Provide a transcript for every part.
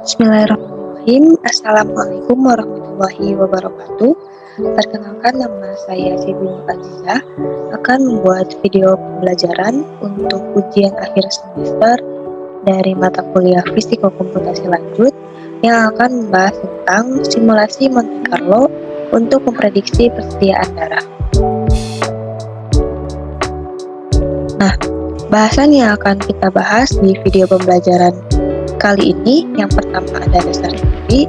Bismillahirrahmanirrahim. Assalamualaikum warahmatullahi wabarakatuh. Perkenalkan, nama saya Siti Nur Azizah, akan membuat video pembelajaran untuk ujian akhir semester dari mata kuliah Fisika Komputasi Lanjut yang akan membahas tentang simulasi Monte Carlo untuk memprediksi persediaan darah. Nah, bahasan yang akan kita bahas di video pembelajaran kali ini, yang pertama ada dasar teori,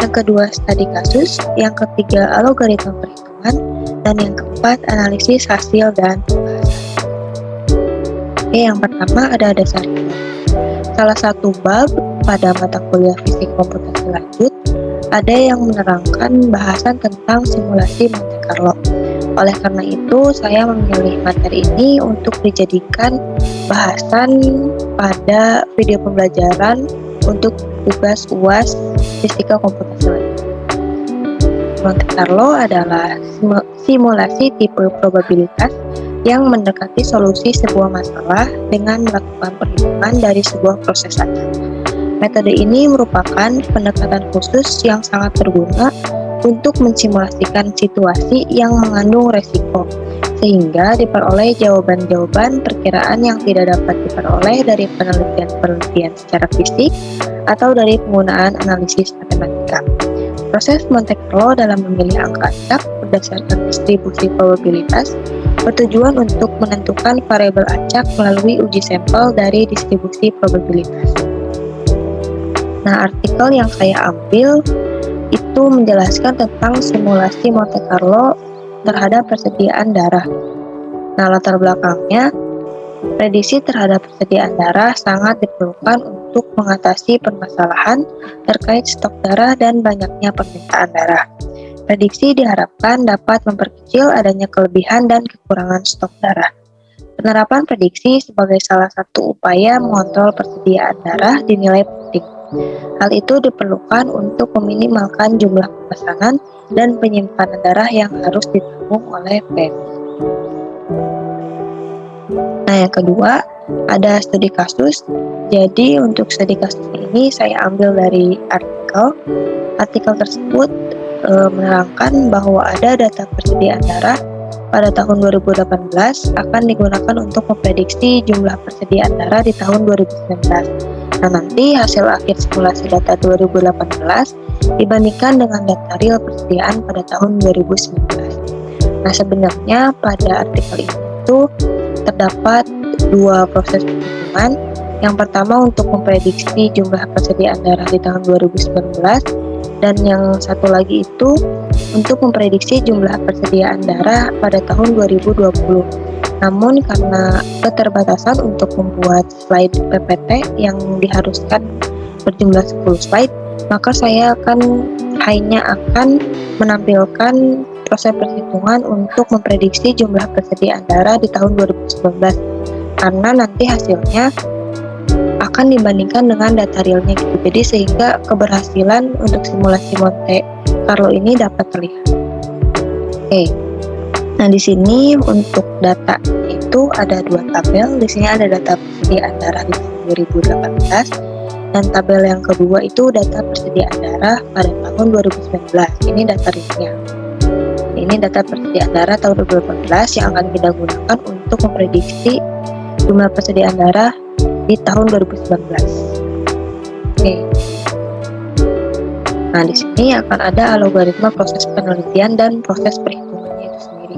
yang kedua studi kasus, yang ketiga algoritma perhitungan, dan yang keempat analisis hasil dan pembahasan. Oke, yang pertama ada dasar teori. Salah satu bab pada mata kuliah Fisika Komputasi Lanjut ada yang menerangkan bahasan tentang simulasi Monte Carlo. Oleh karena itu, saya memilih materi ini untuk dijadikan bahasan pada video pembelajaran untuk tugas UAS Fisika Komputasi Lanjut. Monte Carlo adalah simulasi tipe probabilitas yang mendekati solusi sebuah masalah dengan melakukan perhitungan dari sebuah proses acak. Metode ini merupakan pendekatan khusus yang sangat berguna untuk mensimulasikan situasi yang mengandung resiko, sehingga diperoleh jawaban-jawaban perkiraan yang tidak dapat diperoleh dari penelitian-penelitian secara fisik atau dari penggunaan analisis matematika. Proses Monte Carlo dalam memilih angka acak berdasarkan distribusi probabilitas bertujuan untuk menentukan variabel acak melalui uji sampel dari distribusi probabilitas. Nah, artikel yang saya ambil itu menjelaskan tentang simulasi Monte Carlo terhadap persediaan darah. Nah, latar belakangnya, prediksi terhadap persediaan darah sangat diperlukan untuk mengatasi permasalahan terkait stok darah dan banyaknya permintaan darah. Prediksi diharapkan dapat memperkecil adanya kelebihan dan kekurangan stok darah. Penerapan prediksi sebagai salah satu upaya mengontrol persediaan darah dinilai penting. Hal itu diperlukan untuk meminimalkan jumlah pemesanan dan penyimpanan darah yang harus ditanggung oleh PMI. Nah, yang kedua ada studi kasus. Jadi untuk studi kasus ini saya ambil dari artikel. Artikel tersebut menerangkan bahwa ada data persediaan darah pada tahun 2018 akan digunakan untuk memprediksi jumlah persediaan darah di tahun 2019. Nah, nanti hasil akhir simulasi data 2018 dibandingkan dengan data real persediaan pada tahun 2019. Nah, sebenarnya pada artikel ini itu terdapat dua proses perhitungan. Yang pertama untuk memprediksi jumlah persediaan darah di tahun 2019, dan yang satu lagi itu untuk memprediksi jumlah persediaan darah pada tahun 2020. Namun karena keterbatasan untuk membuat slide PPT yang diharuskan berjumlah 10 slide, maka saya hanya akan menampilkan proses perhitungan untuk memprediksi jumlah persediaan darah di tahun 2019, karena nanti hasilnya akan dibandingkan dengan data realnya gitu. Jadi sehingga keberhasilan untuk simulasi Monte Carlo ini dapat terlihat. Oke. Nah, di sini untuk data itu ada dua tabel. Di sini ada data persediaan darah di tahun 2018, dan tabel yang kedua itu data persediaan darah pada tahun 2019. Ini data realnya. Ini data persediaan darah tahun 2018 yang akan kita gunakan untuk memprediksi jumlah persediaan darah di tahun 2019. Oke. Nah, di sini akan ada algoritma proses penelitian dan proses perhitungannya itu sendiri.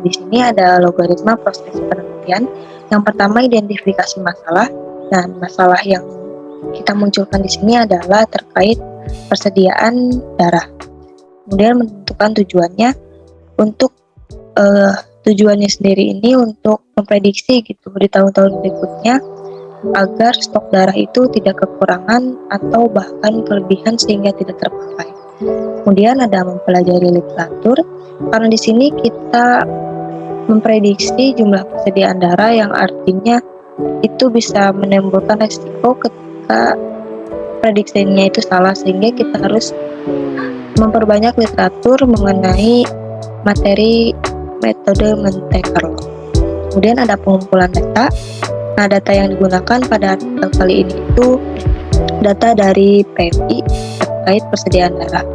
Di sini ada algoritma proses penelitian. Yang pertama identifikasi masalah, dan masalah yang kita munculkan di sini adalah terkait persediaan darah. Kemudian menentukan tujuannya. Untuk tujuannya sendiri ini untuk memprediksi gitu di tahun-tahun berikutnya agar stok darah itu tidak kekurangan atau bahkan kelebihan sehingga tidak terpakai. Kemudian ada mempelajari literatur, karena di sini kita memprediksi jumlah persediaan darah yang artinya itu bisa menimbulkan resiko ketika prediksinya itu salah, sehingga kita harus memperbanyak literatur mengenai materi metode Monte Carlo. Kemudian ada pengumpulan data. Nah, data yang digunakan pada artikel kali ini itu data dari PMI terkait persediaan darah.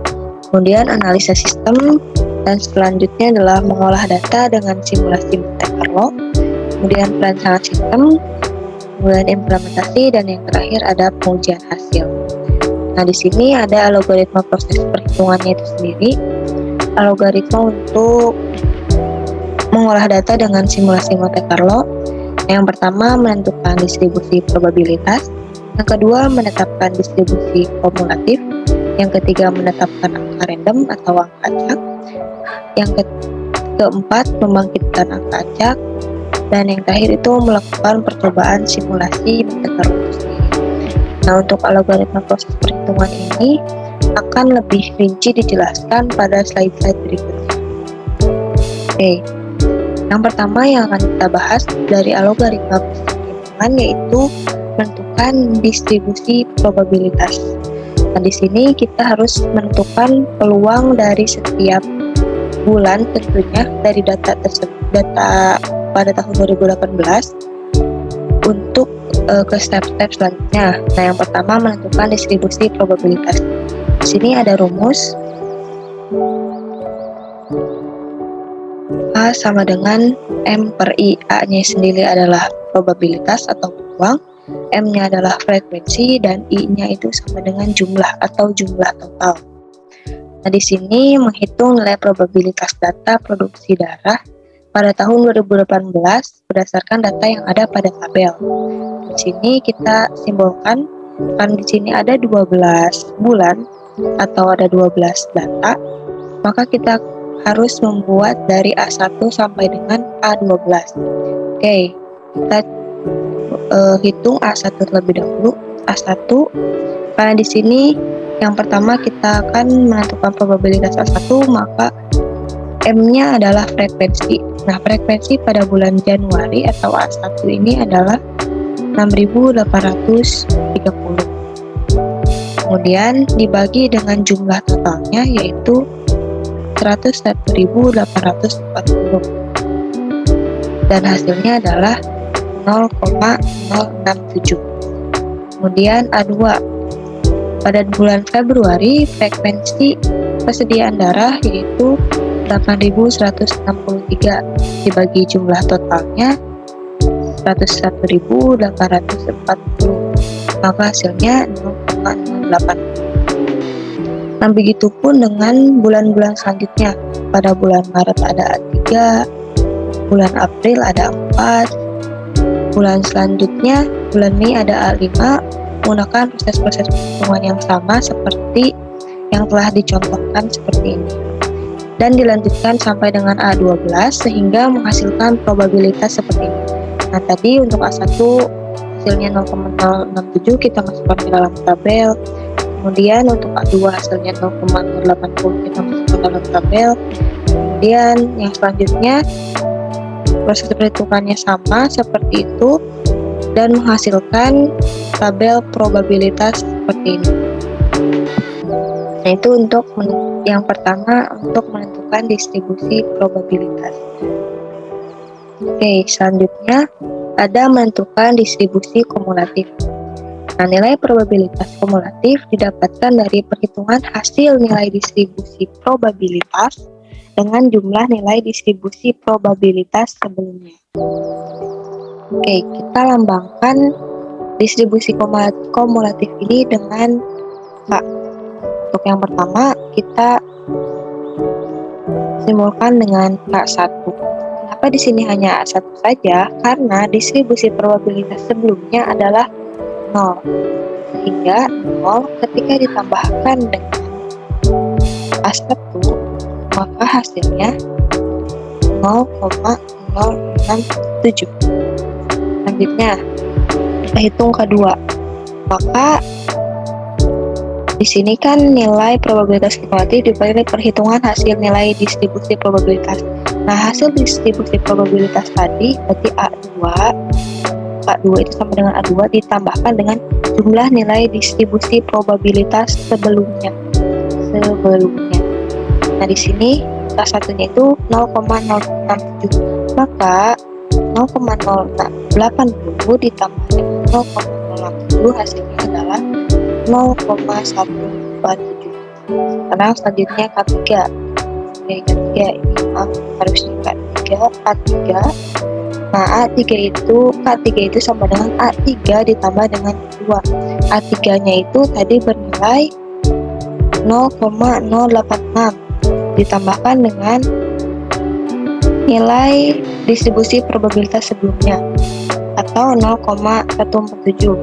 Kemudian analisa sistem, dan selanjutnya adalah mengolah data dengan simulasi Monte Carlo. Kemudian perancangan sistem, kemudian implementasi, dan yang terakhir ada pengujian hasil. Nah, di sini ada algoritma proses perhitungannya itu sendiri. Algoritma untuk mengolah data dengan simulasi Monte Carlo. Yang pertama, menentukan distribusi probabilitas. Yang kedua, menetapkan distribusi kumulatif. Yang ketiga, menetapkan angka random atau angka acak. Yang keempat, membangkitkan angka acak. Dan yang terakhir itu melakukan percobaan simulasi Monte Carlo itu sendiri. Nah, untuk algoritma proses perhitungan ini akan lebih rinci dijelaskan pada slide-slide berikutnya. Oke, yang pertama yang akan kita bahas dari algoritma proses perhitungan yaitu menentukan distribusi probabilitas. Nah, di sini kita harus menentukan peluang dari setiap bulan tentunya dari data pada tahun 2018 untuk ke step-step selanjutnya. Nah, yang pertama menentukan distribusi probabilitas. Di sini ada rumus A sama dengan M per I. A-nya sendiri adalah probabilitas atau peluang, M-nya adalah frekuensi, dan I-nya itu sama dengan jumlah atau jumlah total. Nah, di sini menghitung nilai probabilitas data produksi darah pada tahun 2018 berdasarkan data yang ada pada tabel. Di sini kita simbolkan, kan di sini ada 12 bulan atau ada 12 data, maka kita harus membuat dari A1 sampai dengan A12. Oke, kita hitung A1 terlebih dahulu. A1, karena di sini yang pertama kita akan menentukan probabilitas A1, maka M-nya adalah frekuensi. Nah, frekuensi pada bulan Januari atau A1 ini adalah 6.830. Kemudian dibagi dengan jumlah totalnya yaitu 101.840. Dan hasilnya adalah 0,067. Kemudian A2, pada bulan Februari frekuensi persediaan darah yaitu 8.163 dibagi jumlah totalnya 101.840, maka hasilnya 0,080. Nah, begitu pun dengan bulan-bulan selanjutnya. Pada bulan Maret ada A3, bulan April ada A4, bulan selanjutnya bulan Mei ada A5, menggunakan proses-proses perhitungan yang sama seperti yang telah dicontohkan seperti ini. Dan dilanjutkan sampai dengan A12 sehingga menghasilkan probabilitas seperti ini. Nah, tadi untuk A1 hasilnya 0,067 kita masukkan ke dalam tabel. Kemudian untuk A2 hasilnya 0,080 kita masukkan dalam tabel. Kemudian yang selanjutnya proses perhitungannya sama seperti itu dan menghasilkan tabel probabilitas seperti ini. Nah, itu untuk yang pertama untuk menentukan distribusi probabilitas. Oke, selanjutnya ada menentukan distribusi kumulatif. Nah, nilai probabilitas kumulatif didapatkan dari perhitungan hasil nilai distribusi probabilitas dengan jumlah nilai distribusi probabilitas sebelumnya. Oke, kita lambangkan distribusi kumulatif ini dengan K. Untuk yang pertama, kita simbolkan dengan K1. Kenapa di sini hanya A1 saja? Karena distribusi probabilitas sebelumnya adalah 0. Sehingga 0 ketika ditambahkan dengan A1, maka hasilnya 0,067. Selanjutnya, kita hitung kedua. Maka di sini kan nilai probabilitas kumulatif dibagi perhitungan hasil nilai distribusi probabilitas. Nah, hasil distribusi probabilitas tadi berarti A2 itu sama dengan A2 ditambahkan dengan jumlah nilai distribusi probabilitas sebelumnya. Nah, di sini salah satunya itu 0,067. Maka 0,067 80 ditambah dengan 0,07 hasilnya adalah 0,147. Sekarang selanjutnya K3. K3 ini harusnya K3, A3. Nah, K3 itu sama dengan A3 ditambah dengan 2. A3-nya itu tadi bernilai 0,086 ditambahkan dengan nilai distribusi probabilitas sebelumnya atau 0,147.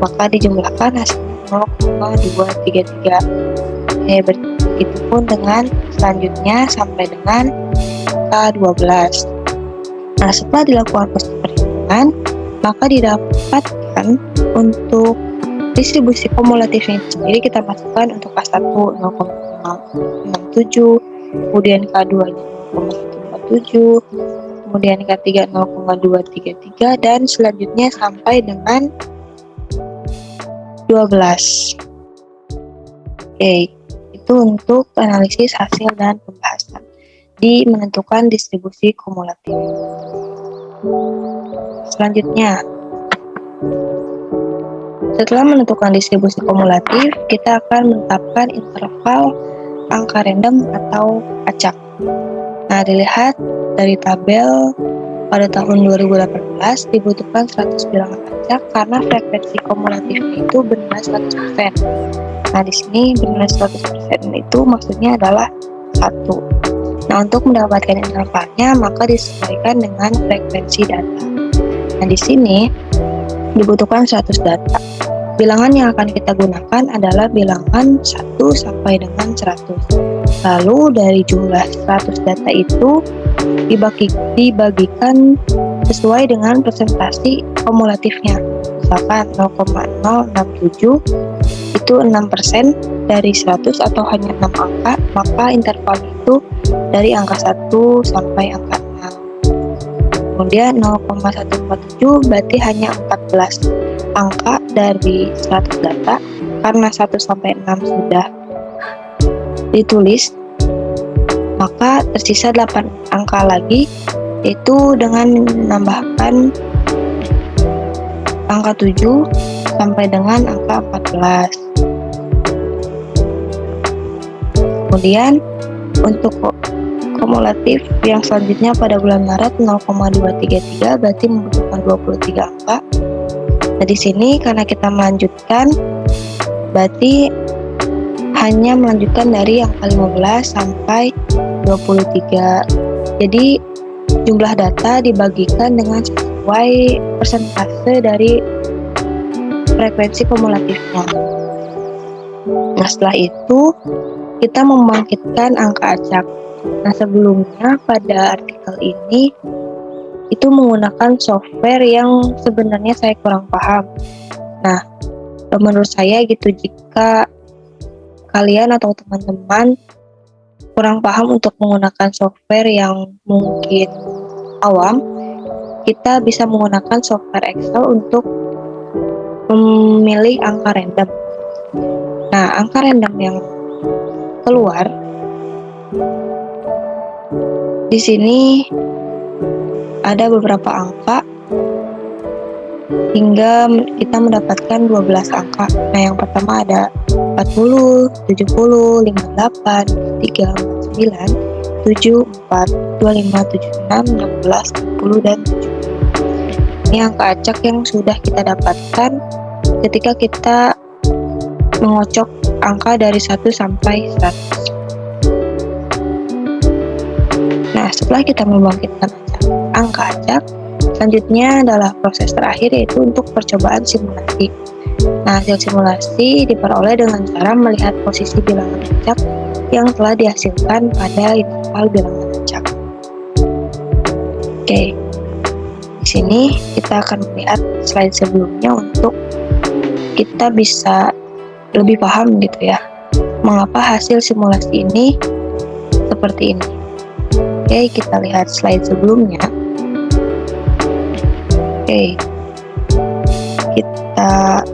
Maka dijumlahkan hasilnya 0,233. Begitupun dengan selanjutnya sampai dengan K12. Nah, setelah dilakukan proses perhitungan, maka didapatkan untuk distribusi kumulatifnya sendiri kita masukkan untuk K1 0,067, kemudian K2 nya 0,147, kemudian K3 0,233, dan selanjutnya sampai dengan 12. Oke, itu untuk analisis hasil dan pembahasan di menentukan distribusi kumulatif. Selanjutnya, setelah menentukan distribusi kumulatif, kita akan menetapkan interval angka random atau acak. Nah, dilihat dari tabel pada tahun 2018 dibutuhkan 100 bilangan acak karena frekuensi kumulatifnya itu bernilai 100%. Nah, di sini bernilai 100% itu maksudnya adalah 1. Nah, untuk mendapatkan intervalnya maka disesuaikan dengan frekuensi data. Nah, di sini dibutuhkan 100 data. Bilangan yang akan kita gunakan adalah bilangan 1 sampai dengan 100. Lalu dari jumlah 100 data itu dibagikan sesuai dengan presentasi kumulatifnya. Misalkan 0,067 itu 6% dari 100 atau hanya 6 angka, maka interval itu dari angka 1 sampai angka 6. Kemudian 0,147 berarti hanya 14 angka dari 100 data. Karena 1 sampai 6 sudah ditulis, maka tersisa 8 angka lagi, yaitu dengan menambahkan angka 7 sampai dengan angka 14. Kemudian untuk kumulatif yang selanjutnya pada bulan Maret 0,233 berarti membutuhkan 23 angka. Nah, di sini karena kita melanjutkan berarti hanya melanjutkan dari angka 15 sampai 23. Jadi jumlah data dibagikan dengan sesuai persentase dari frekuensi kumulatifnya. Nah, setelah itu kita membangkitkan angka acak. Nah, sebelumnya pada artikel ini itu menggunakan software yang sebenarnya saya kurang paham. Nah, menurut saya gitu, jika kalian atau teman-teman kurang paham untuk menggunakan software yang mungkin awam, kita bisa menggunakan software Excel untuk memilih angka random. Nah, angka random yang keluar di sini ada beberapa angka hingga kita mendapatkan 12 angka. Nah, yang pertama ada 40, 70, 58, 39, 74, 25, 76, 16, 10, dan 70. Ini angka acak yang sudah kita dapatkan ketika kita mengocok angka dari 1 sampai 100. Nah, setelah kita membangkitkan angka acak, selanjutnya adalah proses terakhir, yaitu untuk percobaan simulasi. Nah, hasil simulasi diperoleh dengan cara melihat posisi bilangan acak yang telah dihasilkan pada interval bilangan acak. Oke, di sini kita akan melihat slide sebelumnya untuk kita bisa lebih paham gitu ya, mengapa hasil simulasi ini seperti ini. Oke, kita lihat slide sebelumnya. Oke, kita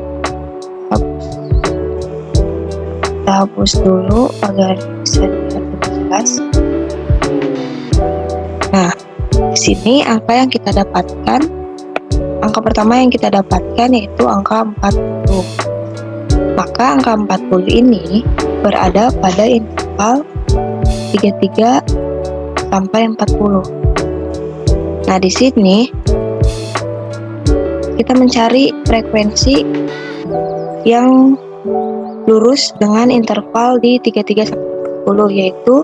hapus dulu agar bisa dilihat lebih jelas. Nah, di sini angka yang kita dapatkan angka pertama yang kita dapatkan yaitu angka 40. Maka angka 40 ini berada pada interval 33 sampai 40. Nah, di sini kita mencari frekuensi yang lurus dengan interval di 33 sampai 40 yaitu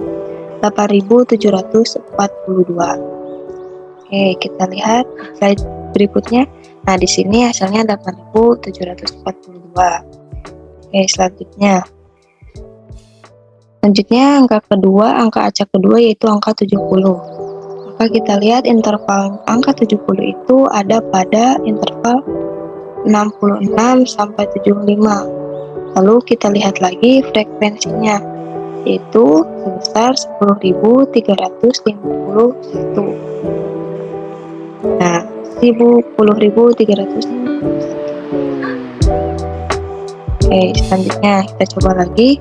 8742. Oke, kita lihat slide berikutnya. Nah, di sini hasilnya 8742. Oke, selanjutnya angka kedua, angka acak kedua yaitu angka 70. Maka kita lihat interval angka 70 itu ada pada interval 66 sampai 75. Lalu kita lihat lagi frekuensinya yaitu sebesar 10.351. Nah, 10.351. Oke, selanjutnya kita coba lagi.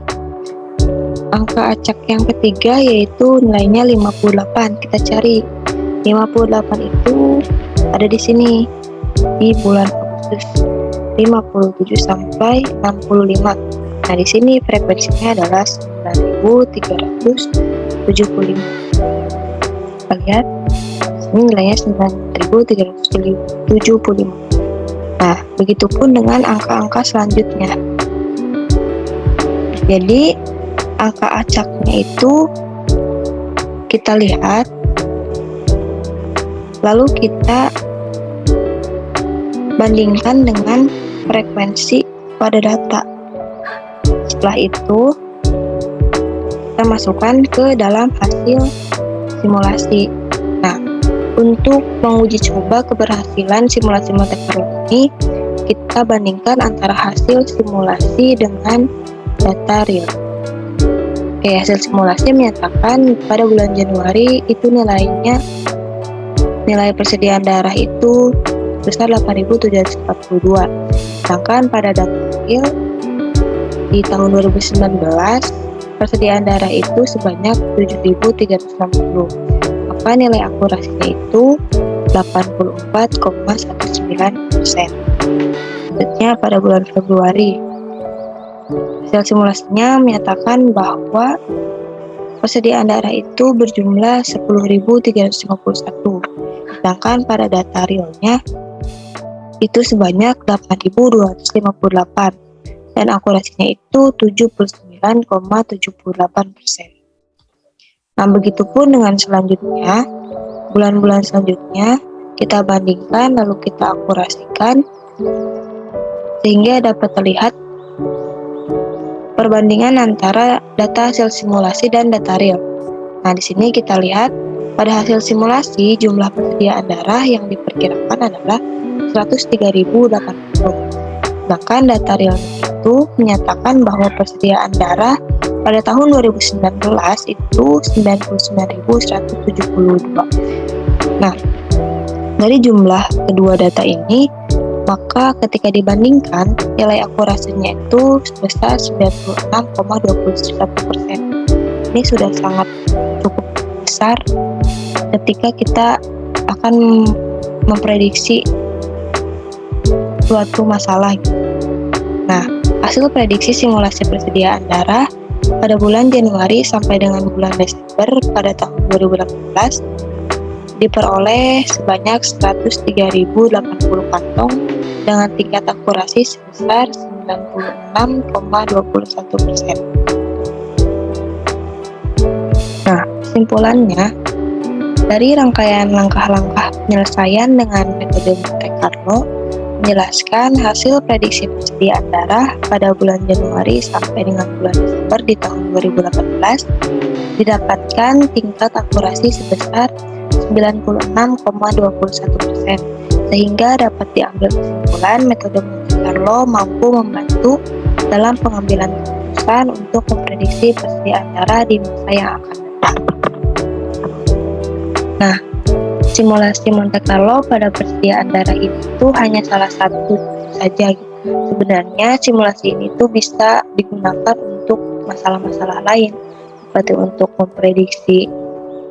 Angka acak yang ketiga yaitu nilainya 58. Kita cari 58 itu ada di sini di bulan Agustus 57 sampai 65. Nah, di sini frekuensinya adalah 9.375. Kita lihat ini nilainya 9.375. Nah, begitupun dengan angka-angka selanjutnya. Jadi angka acaknya itu kita lihat, lalu kita bandingkan dengan frekuensi pada data. Setelah itu kita masukkan ke dalam hasil simulasi. Nah, untuk menguji coba keberhasilan simulasi Monte Carlo ini, kita bandingkan antara hasil simulasi dengan data real. Oke, hasil simulasi menyatakan pada bulan Januari itu nilai persediaan darah itu sebesar 8.742. Sedangkan pada data real di tahun 2019 persediaan darah itu sebanyak 7.360. Maka nilai akurasinya itu 84,19%. Selanjutnya pada bulan Februari, hasil simulasinya menyatakan bahwa persediaan darah itu berjumlah 10.351, sedangkan pada data realnya itu sebanyak 8.258 dan akurasinya itu 79,78%. Nah, begitupun dengan selanjutnya, bulan-bulan selanjutnya kita bandingkan lalu kita akurasikan sehingga dapat terlihat perbandingan antara data hasil simulasi dan data real. Nah, di sini kita lihat pada hasil simulasi jumlah persediaan darah yang diperkirakan adalah 103.080. Bahkan data real itu menyatakan bahwa persediaan darah pada tahun 2019 itu 99.172. Nah, dari jumlah kedua data ini, maka ketika dibandingkan, nilai akurasinya itu sebesar 96,21%. Ini sudah sangat cukup besar ketika kita akan memprediksi suatu masalah. Nah, hasil prediksi simulasi persediaan darah pada bulan Januari sampai dengan bulan Desember pada tahun 2018 diperoleh sebanyak 103.080 kantong dengan tingkat akurasi sebesar 96,21%. Nah, kesimpulannya, dari rangkaian langkah-langkah penyelesaian dengan metode Monte Carlo menjelaskan hasil prediksi persediaan darah pada bulan Januari sampai dengan bulan Desember di tahun 2018 didapatkan tingkat akurasi sebesar 96,21%, sehingga dapat diambil kesimpulan metode Monte Carlo mampu membantu dalam pengambilan keputusan untuk memprediksi persediaan darah di masa yang akan datang. Nah, simulasi Monte Carlo pada persediaan darah itu hanya salah satu saja. Sebenarnya simulasi ini tuh bisa digunakan untuk masalah-masalah lain, seperti untuk memprediksi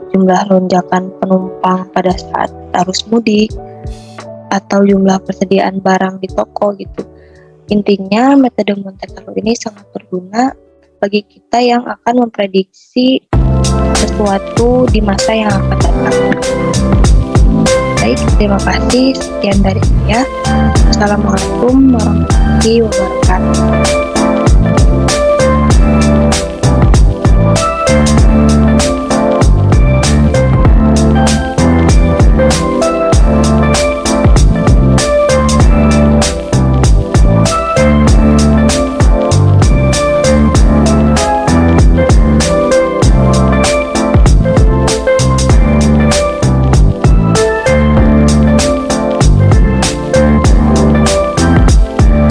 jumlah lonjakan penumpang pada saat arus mudik, atau jumlah persediaan barang di toko gitu. Intinya, metode Monte Carlo ini sangat berguna bagi kita yang akan memprediksi sesuatu di masa yang akan datang. Baik, terima kasih. Sekian dari saya. Assalamualaikum warahmatullahi wabarakatuh.